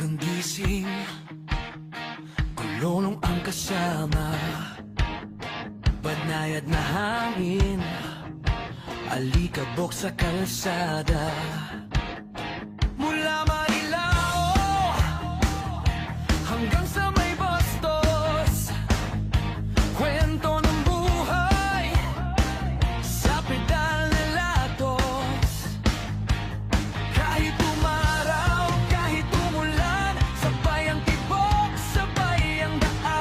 Maagang gising, kulunong ang kasama, banayad na hangin, alikabok sa kalsada. Mula Marilao hanggang sa may bastos, kwento ng buhay sa pedal na latos. Kahit umaraw, kahit umulan, sabay ang tibok, sabay ang daan.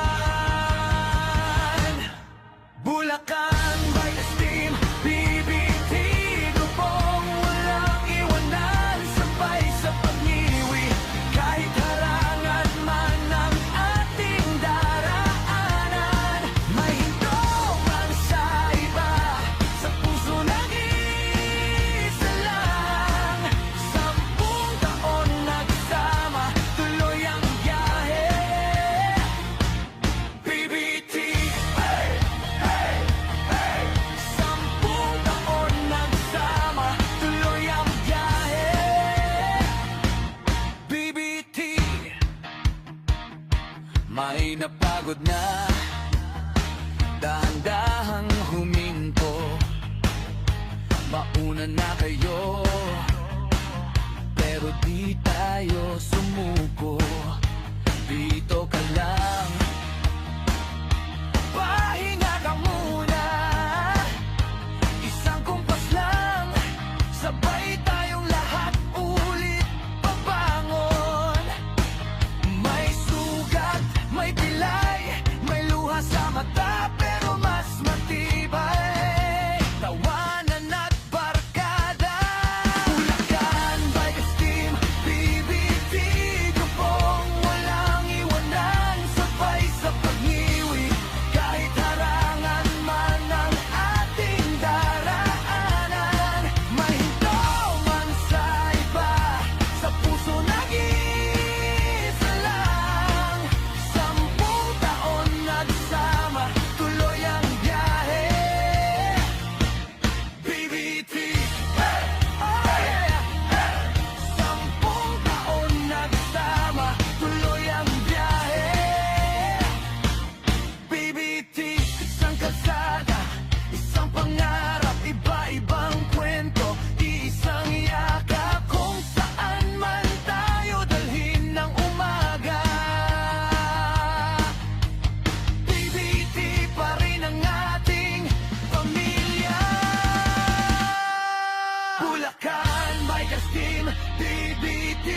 Bulacan by the Steam, BBT, grupong walang iwanan, sabay sa pag-iwi, kahit harangan man ang ating daraanan. May hinto man sa iba, sa puso nag-iisa lang. 10 taon nagsama, tuloy ang biyahe. BBT, hey, hey, hey. 10 taon nagsama, tuloy ang biyahe. BBT. May napagod na, dahan-dahang huminto. Mauna na kayo, pero di tayo sumuko. Dito ka lang, pahinga ka muna. Isang kumpas lang, sabay tayong lahat ulit pabangon. May sugat, may pilay, may luha sa mata, pero mas matibay tawanan at barkada. Bulacan by the Steam, BBT, grupong walang iwanan, sabay sa pag-iwi, kahit harangan man ang ating daraanan. May hinto man sa iba, sa puso nag-iisa lang. 10 taon nagsama, tuloy ang biyahe. BBT, hey, hey, hey. 10 taon nagsama, tuloy ang biyahe. BBT, isang kalsada, isang pangarap, iba-ibang kwento, isang yakap, kung saan man tayo dalhin ng umaga. BBT pa rin ang ating pamilya. Bulacan by the Steam, BBT,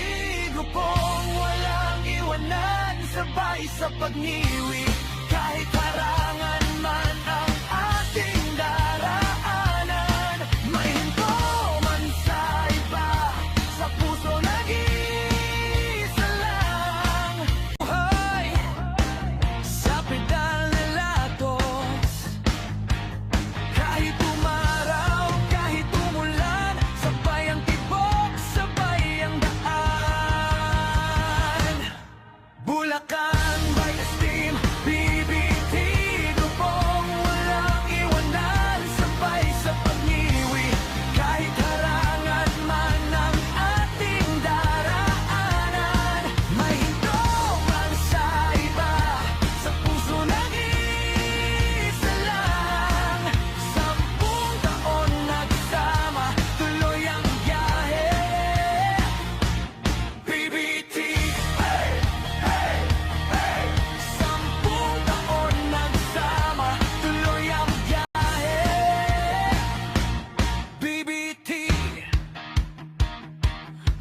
grupong walang iwanan, sabay sa pag-iwi, kahit harangan man ang ating daraanan. May hinto man sa iba, sa puso nag-iisa lang. Buhay sa pedal na latos, kahit umaraw, kahit umulan, sabay ang tibok, sabay ang daan. Bulacan by the Steam, BBT, grupong walang iwanan, sabay sa pag-iwi, kahit harangan man ang ating daraanan. May hinto man sa iba, sa puso nag-iisa lang. 10 taon nagsama, tuloy ang biyahe. BBT, hey, hey, hey. 10 taon nagsama, tuloy ang biyahe. BBT.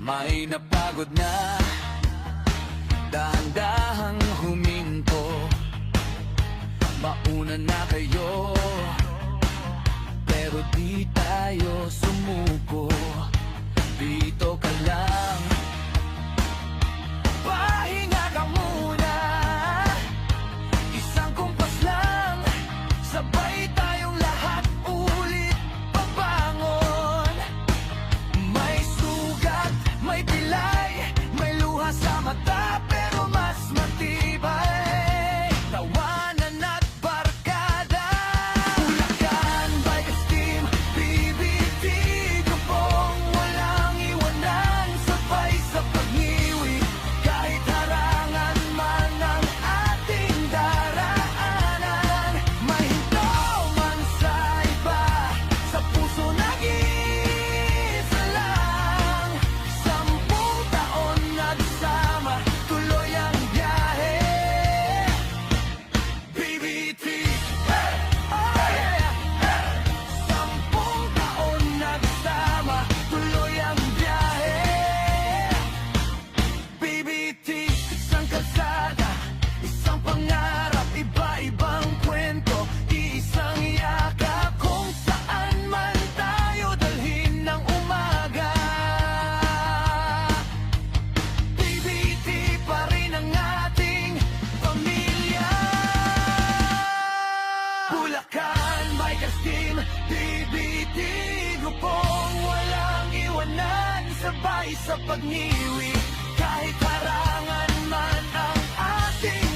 May napagod na, dahan-dahang huminto. Mauna na kayo, pero di tayo sumuko. Dito ka lang, pahinga ka muna. Isang kumpas lang, sabay tayong lahat ulit pabangon. May sugat, may pilay, may luha sa mata, pero mas matibay tawanan at barkada. Bulacan by the Steam, BBT, grupong walang iwanan. sabay sa pag-iwi. Kahit harangan man ang ating